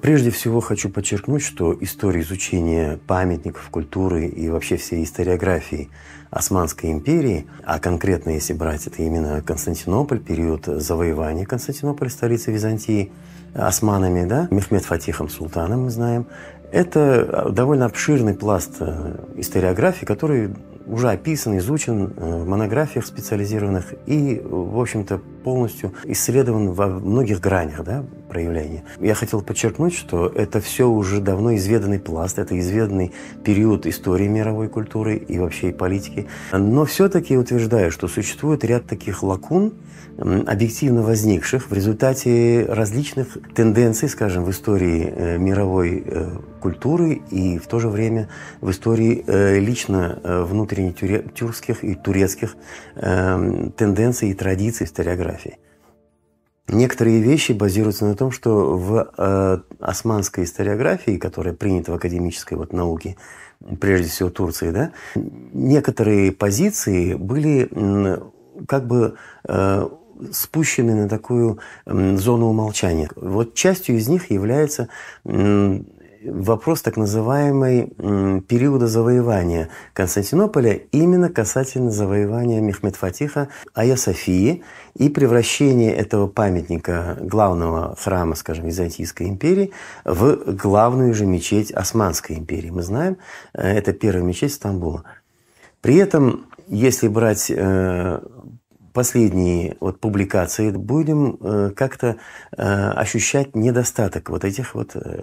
Прежде всего хочу подчеркнуть, что история изучения памятников, культуры и вообще всей историографии Османской империи, а конкретно, если брать это именно Константинополь, период завоевания Константинополя, столицы Византии, османами, да, Мехмед Фатихом Султаном, мы знаем, это довольно обширный пласт историографии, который уже описан, изучен в монографиях специализированных и, в общем-то, полностью исследован во многих гранях, да, проявления. Я хотел подчеркнуть, что это все уже давно изведанный пласт, это изведанный период истории мировой культуры и вообще и политики. Но все-таки утверждаю, что существует ряд таких лакун, объективно возникших в результате различных тенденций, скажем, в истории мировой культуры и в то же время в истории лично внутренне тюркских и турецких тенденций и традиций историографии. Некоторые вещи базируются на том, что в османской историографии, которая принята в академической науке, прежде всего Турции, да, некоторые позиции были как бы спущены на такую зону умолчания. Вот частью из них является вопрос так называемой периода завоевания Константинополя, именно касательно завоевания Мехмед Фатиха Айя Софии и превращения этого памятника главного храма, скажем, Византийской империи в главную же мечеть Османской империи. Мы знаем, это первая мечеть Стамбула. При этом, если брать последние публикации, будем как-то ощущать недостаток этих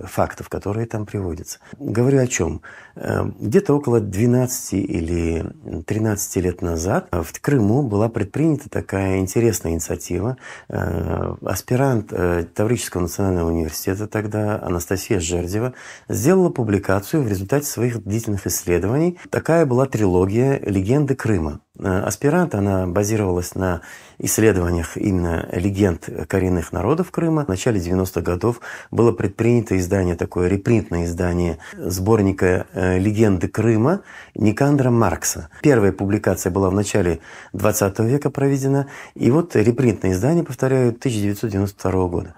фактов, которые там приводятся. Говорю о чем? Где-то около 12 или 13 лет назад в Крыму была предпринята такая интересная инициатива. Аспирант Таврического национального университета тогда Анастасия Жердева сделала публикацию в результате своих длительных исследований. Такая была трилогия «Легенды Крыма». Аспирант, она базировалась на исследованиях именно легенд коренных народов Крыма. В начале 90-х годов было предпринято издание, такое репринтное издание сборника «Легенды Крыма» Никандра Маркса. Первая публикация была в начале 20 века проведена, и репринтное издание, повторяю, 1992 года.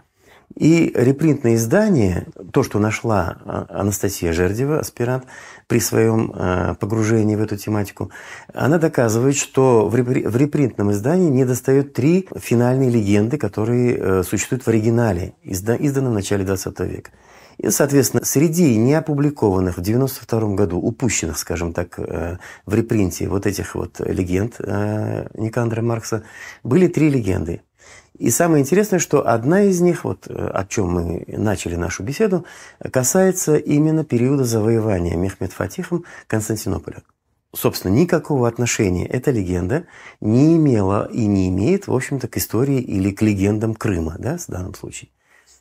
И репринтное издание, то, что нашла Анастасия Жердева, аспирант, при своем погружении в эту тематику, она доказывает, что в репринтном издании недостает 3 финальные легенды, которые существуют в оригинале, изданном в начале 20 века. И, соответственно, среди неопубликованных в 1992 году, упущенных, скажем так, в репринте этих легенд Никандра Маркса, были 3 легенды. И самое интересное, что одна из них, о чем мы начали нашу беседу, касается именно периода завоевания Мехмед Фатихом Константинополя. Собственно, никакого отношения эта легенда не имела и не имеет, в общем-то, к истории или к легендам Крыма, да, в данном случае.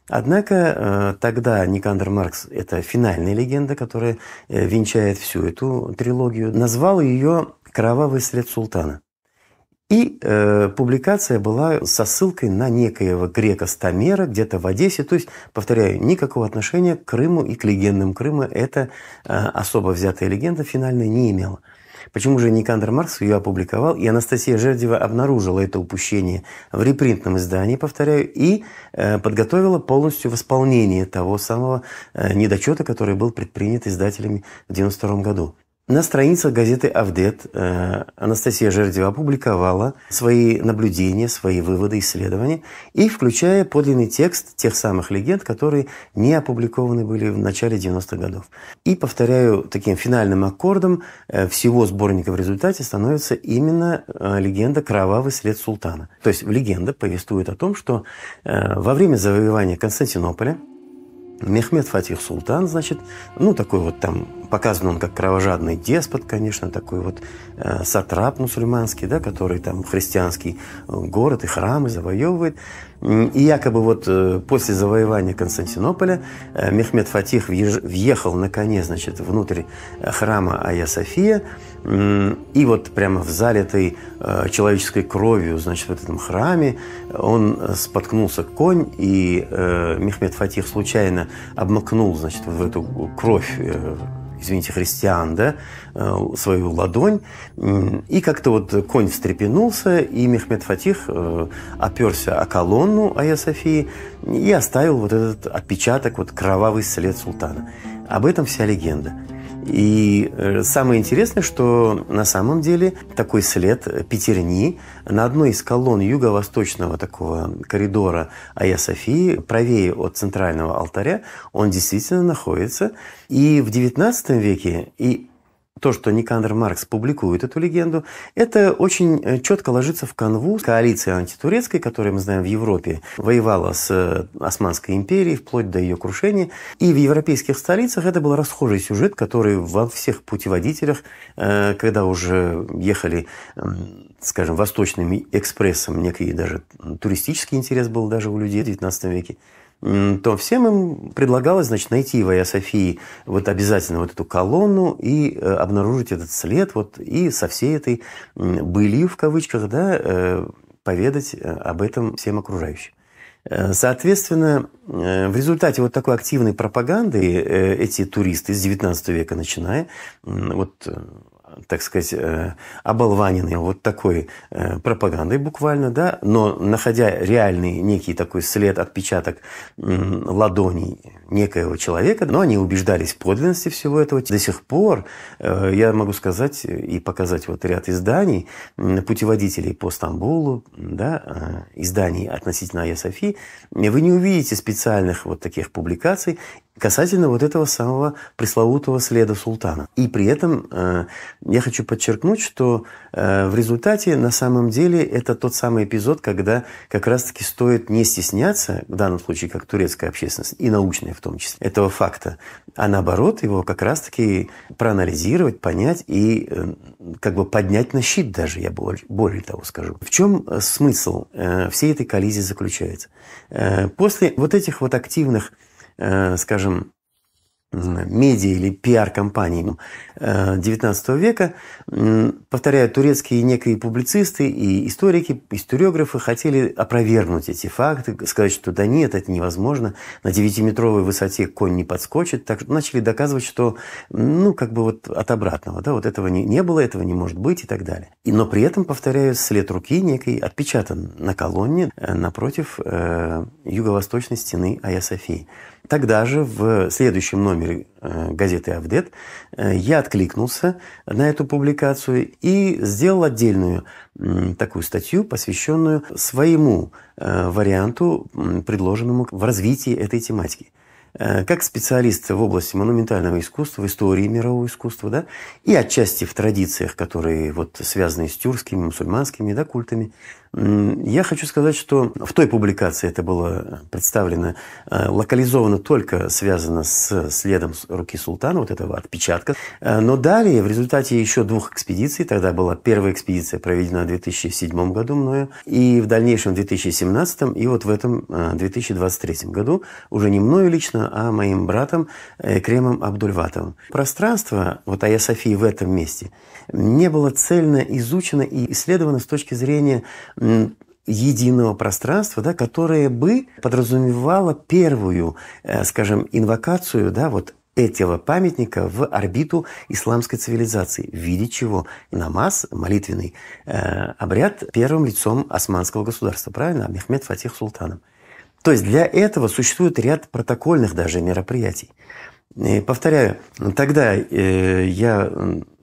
Однако тогда Никандр Маркс, это финальная легенда, которая венчает всю эту трилогию, назвал ее «Кровавый след султана». И публикация была со ссылкой на некоего грека Стамера где-то в Одессе. То есть, повторяю, никакого отношения к Крыму и к легендам Крыма эта особо взятая легенда финальная не имела. Почему же Никандр Маркс ее опубликовал, и Анастасия Жердева обнаружила это упущение в репринтном издании, повторяю, и подготовила полностью восполнение того самого недочета, который был предпринят издателями в 1992 году. На страницах газеты «Авдет» Анастасия Жердева опубликовала свои наблюдения, свои выводы, исследования, и включая подлинный текст тех самых легенд, которые не опубликованы были в начале 90-х годов. И, повторяю, таким финальным аккордом всего сборника в результате становится именно легенда «Кровавый след султана». То есть легенда повествует о том, что во время завоевания Константинополя Мехмед Фатих Султан, такой там Показан он как кровожадный деспот, конечно, такой вот сатрап мусульманский, да, который там христианский город и храмы завоевывает. И якобы вот после завоевания Константинополя Мехмед Фатих въехал на коне, значит, внутрь храма Айя София, и вот прямо в залитой человеческой кровью, значит, в этом храме он споткнулся конь, и Мехмед Фатих случайно обмакнул, значит, в эту кровь, извините, христиан, да, свою ладонь, и как-то вот конь встрепенулся, и Мехмед Фатих оперся о колонну Айя Софии и оставил вот этот отпечаток, вот кровавый след султана. Об этом вся легенда. И самое интересное, что на самом деле такой след пятерни на одной из колонн юго-восточного такого коридора Айя Софии, правее от центрального алтаря, он действительно находится. И в XIX веке, и то, что Никандр Маркс публикует эту легенду, это очень четко ложится в канву коалиции антитурецкой, которая, мы знаем, в Европе воевала с Османской империей вплоть до ее крушения. И в европейских столицах это был расхожий сюжет, который во всех путеводителях, когда уже ехали, скажем, восточным экспрессом, некий даже туристический интерес был даже у людей в XIX веке, то всем им предлагалось, значит, найти в Айя Софии вот обязательно вот эту колонну и обнаружить этот след, вот, и со всей этой былью, в кавычках, да, поведать об этом всем окружающим. Соответственно, в результате вот такой активной пропаганды эти туристы с XIX века начиная, вот, так сказать, оболваненные вот такой пропагандой буквально, да, но находя реальный некий такой след, отпечаток ладоней некоего человека, но они убеждались в подлинности всего этого. До сих пор я могу сказать и показать вот ряд изданий, путеводителей по Стамбулу, да, изданий относительно Айя Софии, вы не увидите специальных вот таких публикаций касательно вот этого самого пресловутого следа султана. И при этом я хочу подчеркнуть, что в результате на самом деле это тот самый эпизод, когда как раз-таки стоит не стесняться, в данном случае как турецкая общественность, и научная в том числе, этого факта, а наоборот его как раз-таки проанализировать, понять и как бы поднять на щит даже, я более того скажу. В чем смысл всей этой коллизии заключается? После вот этих вот активных, скажем, медиа или пиар-компаний XIX века, повторяю, турецкие некие публицисты и историки, историографы хотели опровергнуть эти факты, сказать, что да нет, это невозможно, на 9-метровой высоте конь не подскочит, так начали доказывать, что, ну, как бы вот от обратного, да, вот этого не было, этого не может быть и так далее. Но при этом, повторяю, след руки некий отпечатан на колонне напротив юго-восточной стены Айя Софии. Тогда же в следующем номере газеты «Авдет» я откликнулся на эту публикацию и сделал отдельную такую статью, посвященную своему варианту, предложенному в развитии этой тематики. Как специалист в области монументального искусства, в истории мирового искусства, да, и отчасти в традициях, которые вот связаны с тюркскими, мусульманскими, да, культами, я хочу сказать, что в той публикации это было представлено, локализовано только связано с следом руки султана, вот этого отпечатка. Но далее, в результате еще 2 экспедиций, тогда была первая экспедиция проведена в 2007 году мною, и в дальнейшем в 2017, и вот в этом 2023 году, уже не мною лично, а моим братом Экремом Абдульватовым. Пространство, вот Айя Софии в этом месте, не было цельно изучено и исследовано с точки зрения единого пространства, да, которое бы подразумевало первую, скажем, инвокацию, да, вот этого памятника в орбиту исламской цивилизации. В виде чего? Намаз, молитвенный обряд первым лицом османского государства, правильно? Мехмед Фатих султаном. То есть для этого существует ряд протокольных даже мероприятий. И повторяю, тогда я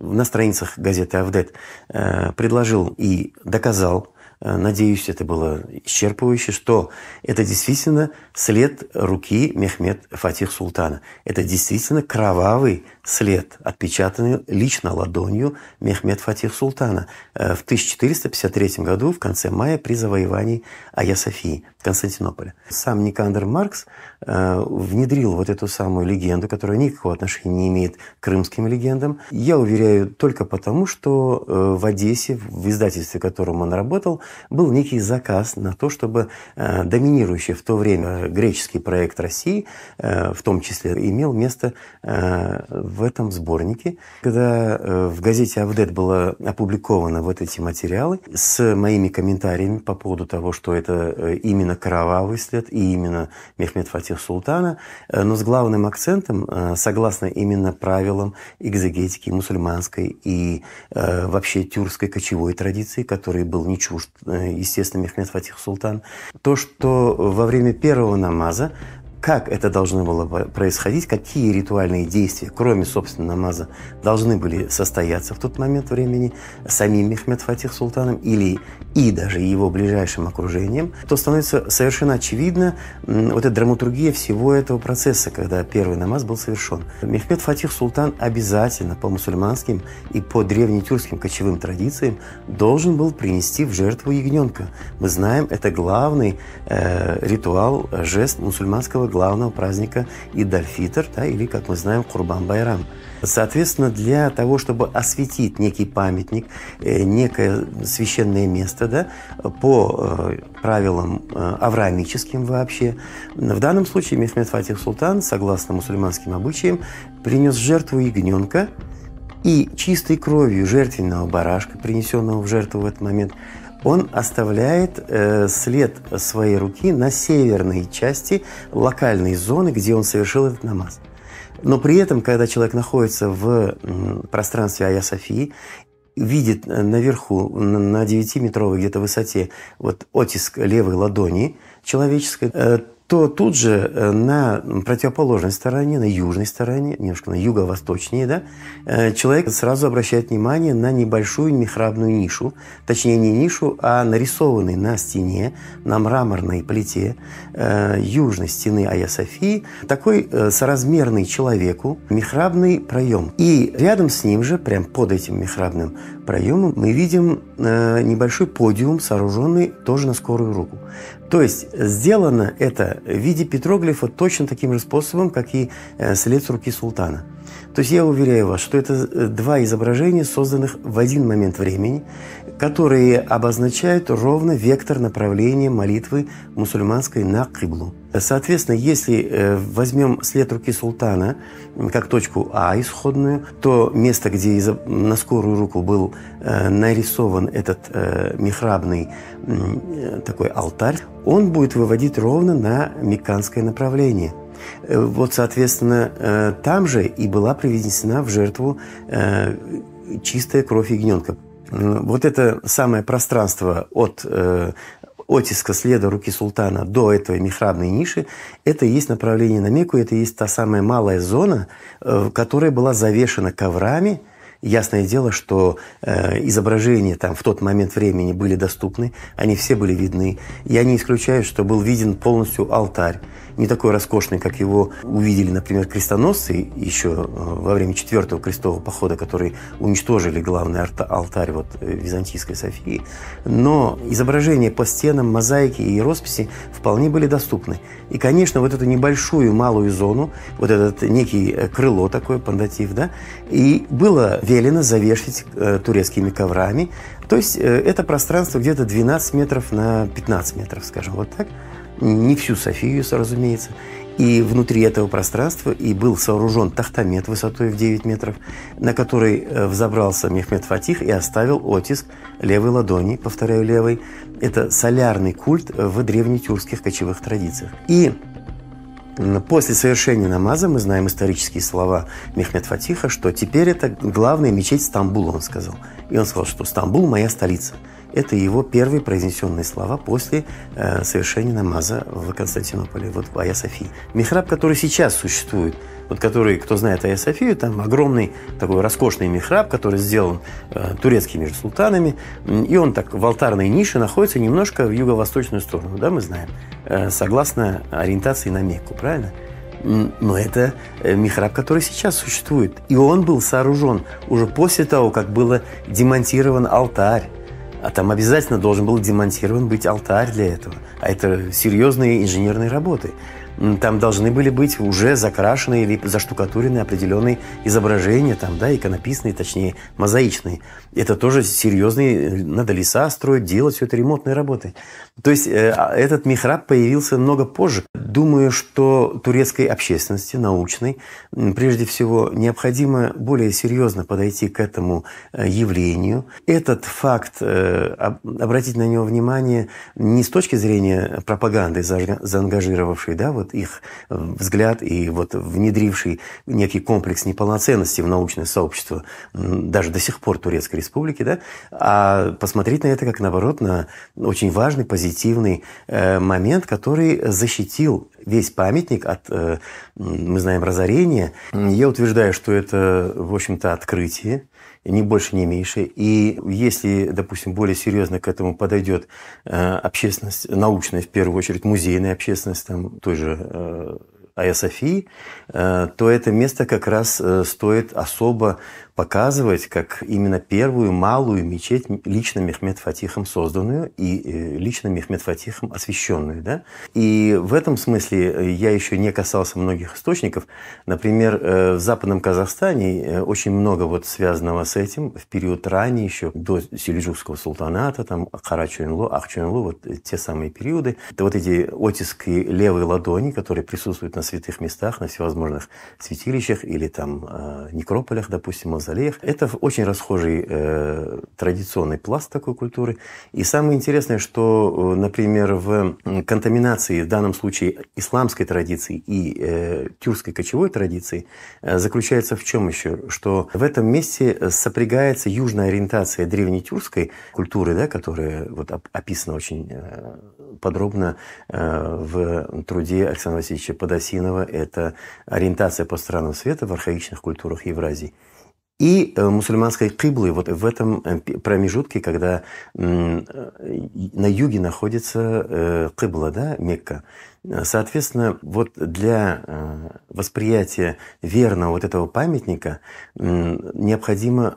на страницах газеты «Авдет» предложил и доказал, надеюсь, это было исчерпывающе, что это действительно след руки Мехмед Фатих султана. Это действительно кровавый след, отпечатанный лично ладонью Мехмед Фатих султана в 1453 году, в конце мая, при завоевании Айя Софии, Константинополя. Сам Никандр Маркс внедрил вот эту самую легенду, которая никакого отношения не имеет к крымским легендам. Я уверяю, только потому, что в Одессе, в издательстве, в котором он работал, был некий заказ на то, чтобы доминирующий в то время греческий проект России, в том числе, имел место в этом сборнике. Когда в газете «Авдет» было опубликовано вот эти материалы с моими комментариями по поводу того, что это именно кровавый след и именно Мехмед Фатих Султана, но с главным акцентом, согласно именно правилам экзегетики мусульманской и вообще тюркской кочевой традиции, которой был не чужд, естественно, Мехмед Фатих Султан, то, что во время первого намаза, как это должно было происходить, какие ритуальные действия, кроме, собственно, намаза, должны были состояться в тот момент времени самим Мехмед Фатих Султаном или и даже его ближайшим окружением, то становится совершенно очевидно вот эта драматургия всего этого процесса, когда первый намаз был совершен. Мехмед Фатих Султан обязательно по мусульманским и по древнетюркским кочевым традициям должен был принести в жертву ягненка. Мы знаем, это главный ритуал, жест мусульманского главного праздника Ид-аль-Фитр, да, или, как мы знаем, Курбан-Байрам. Соответственно, для того, чтобы осветить некий памятник, некое священное место, да, по правилам авраамическим вообще, в данном случае Мехмед Фатих Султан, согласно мусульманским обычаям, принес в жертву ягненка и чистой кровью жертвенного барашка, принесенного в жертву в этот момент, он оставляет след своей руки на северной части локальной зоны, где он совершил этот намаз. Но при этом, когда человек находится в пространстве Айя-Софии, видит наверху, на 9-метровой где-то высоте, вот оттиск левой ладони человеческой, то тут же на противоположной стороне, на южной стороне, немножко на юго-восточнее, да, человек сразу обращает внимание на небольшую михрабную нишу, точнее не нишу, а нарисованный на стене, на мраморной плите южной стены Айя-Софии такой соразмерный человеку михрабный проем. И рядом с ним же, прям под этим михрабным проемом, мы видим небольшой подиум, сооруженный тоже на скорую руку. То есть сделано это в виде петроглифа точно таким же способом, как и след с руки султана. То есть я уверяю вас, что это два изображения, созданных в один момент времени, которые обозначают ровно вектор направления молитвы мусульманской на киблу. Соответственно, если возьмем след руки султана как точку А исходную, то место, где на скорую руку был нарисован этот михрабный такой алтарь, он будет выводить ровно на мекканское направление. Вот, соответственно, там же и была привнесена в жертву чистая кровь ягненка. Вот это самое пространство от оттиска следа руки султана до этой михрабной ниши, это и есть направление на Мекку, это и есть та самая малая зона, которая была завешена коврами. Ясное дело, что изображения там в тот момент времени были доступны, они все были видны. Я не исключаю, что был виден полностью алтарь. Не такой роскошный, как его увидели, например, крестоносцы еще во время 4-го крестового похода, которые уничтожили главный алтарь вот Византийской Софии. Но изображения по стенам, мозаики и росписи вполне были доступны. И, конечно, вот эту небольшую малую зону, вот этот некий крыло такое, пандатив, да, и было велено завешать турецкими коврами. То есть это пространство где-то 12 метров на 15 метров, скажем, вот так. Не всю Софию, разумеется. И внутри этого пространства и был сооружен тахтамет высотой в 9 метров, на который взобрался Мехмед Фатих и оставил оттиск левой ладони, повторяю, левой. Это солярный культ в древнетюркских кочевых традициях. И после совершения намаза мы знаем исторические слова Мехмед Фатиха, что теперь это главная мечеть Стамбула, он сказал. И он сказал, что Стамбул – моя столица. Это его первые произнесенные слова после совершения намаза в Константинополе, вот в Айя-Софии. Михраб, который сейчас существует, вот который, кто знает Айя-Софию, там огромный такой роскошный михраб, который сделан турецкими же султанами, и он так в алтарной нише находится немножко в юго-восточную сторону, да, мы знаем, согласно ориентации на Мекку, правильно? Но это михраб, который сейчас существует. И он был сооружен уже после того, как был демонтирован алтарь. А там обязательно должен был демонтирован быть алтарь для этого. А это серьезные инженерные работы. Там должны были быть уже закрашенные или заштукатуренные определенные изображения, там, да, иконописные, точнее, мозаичные. Это тоже серьезные, надо леса строить, делать все это ремонтные работы. То есть этот михраб появился много позже. Думаю, что турецкой общественности, научной, прежде всего, необходимо более серьезно подойти к этому явлению. Этот факт, обратить на него внимание не с точки зрения пропаганды, заангажировавшей, да, вот их взгляд и вот внедривший некий комплекс неполноценности в научное сообщество, даже до сих пор Турецкой Республики, да, а посмотреть на это как, наоборот, на очень важный, позитивный момент, который защитил весь памятник от, мы знаем, разорения. Я утверждаю, что это, в общем-то, открытие, ни больше, ни меньше. И если, допустим, более серьезно к этому подойдет общественность, научная, в первую очередь, музейная общественность, там, той же Айя Софии, то это место как раз стоит особо показывать как именно первую малую мечеть, лично Мехмед Фатихом созданную и лично Мехмед Фатихом освященную. Да? И в этом смысле я еще не касался многих источников. Например, в Западном Казахстане очень много вот связанного с этим в период ранее, еще до Селюджукского султаната, там Карачуэнлу, Ахчуэнлу, вот те самые периоды. Это вот эти оттиски левой ладони, которые присутствуют на святых местах, на всевозможных святилищах или там некрополях, допустим, мавзолеях. Это очень расхожий традиционный пласт такой культуры. И самое интересное, что, например, в контаминации, в данном случае, исламской традиции и тюркской кочевой традиции, заключается в чем еще? Что в этом месте сопрягается южная ориентация древнетюркской культуры, да, которая вот описана очень подробно в труде Александра Васильевича Подосинова. Это ориентация по странам света в архаичных культурах Евразии. И мусульманской киблы вот в этом промежутке, когда на юге находится кибла, да, Мекка. Соответственно, вот для восприятия верного вот этого памятника необходимо,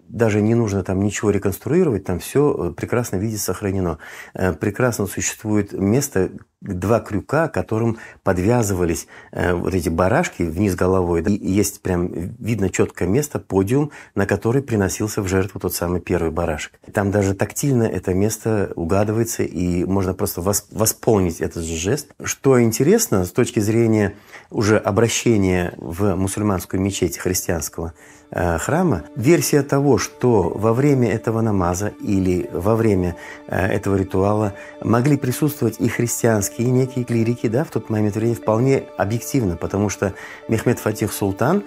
даже не нужно там ничего реконструировать, там все прекрасно видится, сохранено. Прекрасно существует место, два крюка, которым подвязывались вот эти барашки вниз головой. Да? И есть прям видно четкое место, подиум, на который приносился в жертву тот самый первый барашек. Там даже тактильно это место угадывается, и можно просто восполнить этот же жест. Что интересно, с точки зрения уже обращения в мусульманскую мечеть христианского храма, версия того, что во время этого намаза или во время этого ритуала могли присутствовать и христианские, и некие клирики, да, в тот момент времени вполне объективно, потому что Мехмед Фатих Султан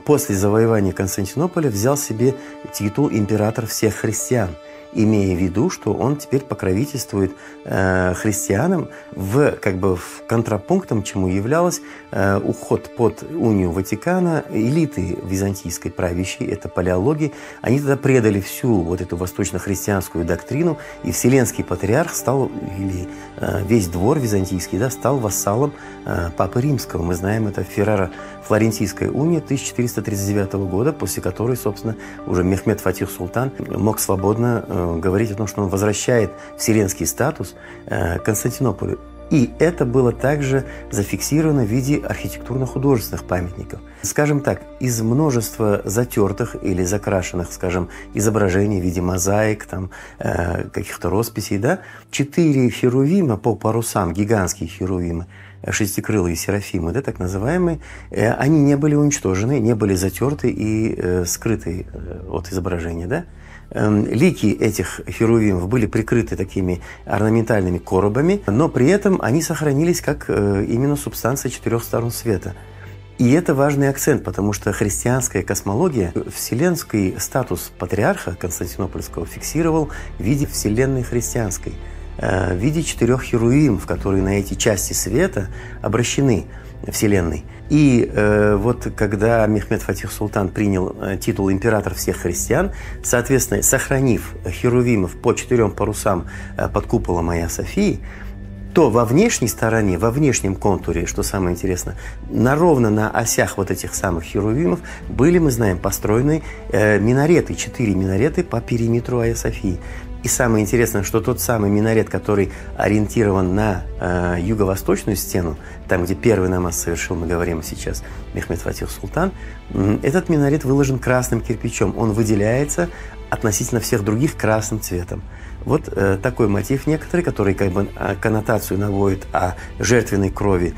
после завоевания Константинополя взял себе титул император всех христиан, имея в виду, что он теперь покровительствует христианам в контрапунктом, чему являлось уход под унию Ватикана элиты византийской правящей, это палеологи. Они тогда предали всю вот эту восточно-христианскую доктрину, и Вселенский патриарх стал, или весь двор византийский, да, стал вассалом Папы Римского. Мы знаем, это Флорентийская уния 1439 года, после которой, собственно, уже Мехмед Фатих Султан мог свободно говорить о том, что он возвращает вселенский статус Константинополю. И это было также зафиксировано в виде архитектурно-художественных памятников. Скажем так, из множества затертых или закрашенных, скажем, изображений в виде мозаик, там, каких-то росписей, да, 4 херувима по парусам, гигантские херувимы, шестикрылые серафимы, да, так называемые, они не были уничтожены, не были затерты и скрыты от изображения, да. Лики этих херувимов были прикрыты такими орнаментальными коробами, но при этом они сохранились как именно субстанция 4 сторон света. И это важный акцент, потому что христианская космология вселенский статус патриарха Константинопольского фиксировал в виде вселенной христианской, в виде 4 херувимов, которые на эти части света обращены Вселенной. И вот когда Мехмед Фатих Султан принял титул император всех христиан, соответственно, сохранив херувимов по 4 парусам под куполом Айя Софии, то во внешней стороне, во внешнем контуре, что самое интересное, ровно на осях вот этих самых херувимов были, мы знаем, построены минареты, 4 минареты по периметру Айя Софии. И самое интересное, что тот самый минарет, который ориентирован на юго-восточную стену, там, где первый намаз совершил, мы говорим сейчас, Мехмед Фатих Султан, этот минарет выложен красным кирпичом. Он выделяется относительно всех других красным цветом. Вот такой мотив некоторый, который как бы коннотацию наводит о жертвенной крови,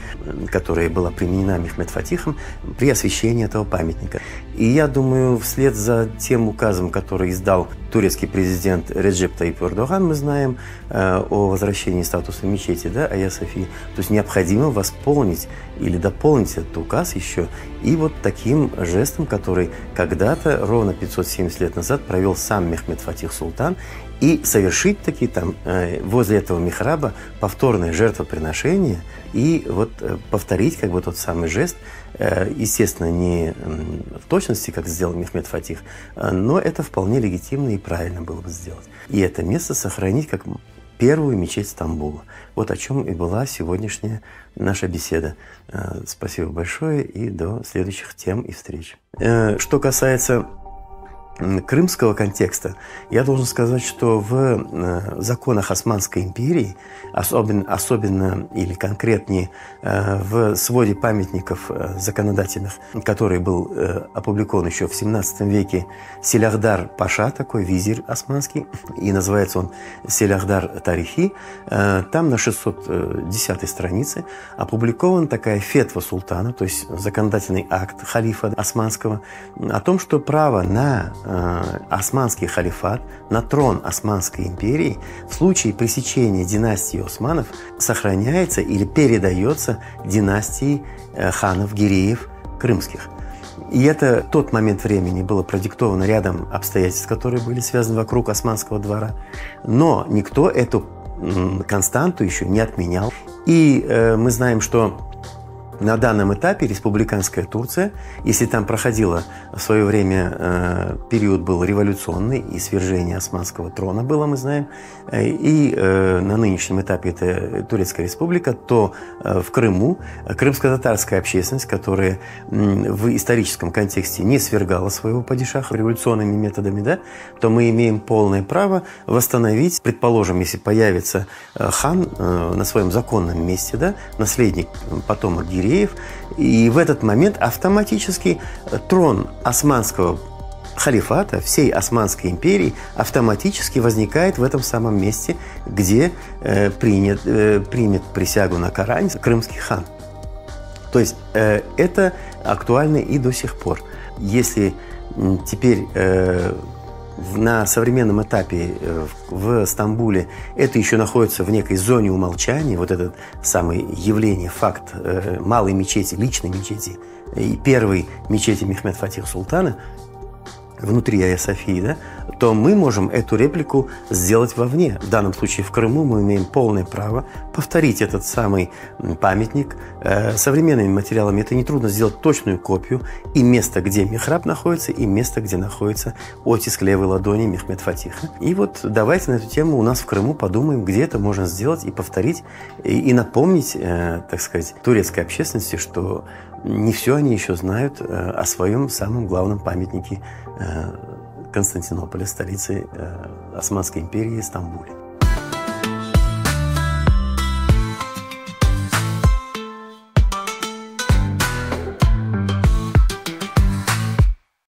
которая была применена Мехмед Фатихом при освящении этого памятника. И я думаю, вслед за тем указом, который издал турецкий президент Реджеп Таyyip Эрдоган, мы знаем о возвращении статуса мечети, да, Айя Софии. То есть необходимо восполнить или дополнить этот указ еще и вот таким жестом, который когда-то, ровно 570 лет назад, провел сам Мехмед Фатих Султан, и совершить такие там возле этого михраба повторное жертвоприношение и вот повторить как бы тот самый жест, естественно, не в точности, как сделал Мехмед Фатих, но это вполне легитимно и правильно было бы сделать. И это место сохранить как первую мечеть Стамбула. Вот о чем и была сегодняшняя наша беседа. Спасибо большое и до следующих тем и встреч. Что касается крымского контекста, я должен сказать, что в законах Османской империи, особенно или конкретнее в своде памятников законодательных, который был опубликован еще в 17 веке, Селяхдар Паша, такой визирь османский, и называется он Селяхдар Тарихи, там на 610 странице опубликована такая фетва султана, то есть законодательный акт халифа османского, о том, что право на османский халифат, на трон Османской империи в случае пресечения династии Османов сохраняется или передается династии ханов Гиреев крымских. И это в тот момент времени было продиктовано рядом обстоятельств, которые были связаны вокруг Османского двора. Но никто эту константу еще не отменял. И мы знаем, что на данном этапе республиканская Турция, если там проходило в свое время период был революционный, и свержение османского трона было, мы знаем, и на нынешнем этапе это Турецкая республика, то в Крыму крымско-татарская общественность, которая в историческом контексте не свергала своего падишаха революционными методами, да, то мы имеем полное право восстановить, предположим, если появится хан на своем законном месте, да, наследник, потомок Гиреев, и в этот момент автоматически трон османского халифата, всей Османской империи, автоматически возникает в этом самом месте, где примет присягу на Коране крымский хан. То есть это актуально и до сих пор. Если теперь на современном этапе в Стамбуле это еще находится в некой зоне умолчания, вот это самое явление, факт малой мечети, личной мечети и первой мечети Мехмед Фатих Султана внутри Айя Софии, да, то мы можем эту реплику сделать вовне. В данном случае в Крыму мы имеем полное право повторить этот самый памятник современными материалами. Это нетрудно сделать точную копию и место, где михраб находится, и место, где находится оттиск левой ладони Мехмед Фатиха. И вот давайте на эту тему у нас в Крыму подумаем, где это можно сделать и повторить, и напомнить, так сказать, турецкой общественности, что не все они еще знают о своем самом главном памятнике Константинополя, столицы Османской империи, Стамбуле.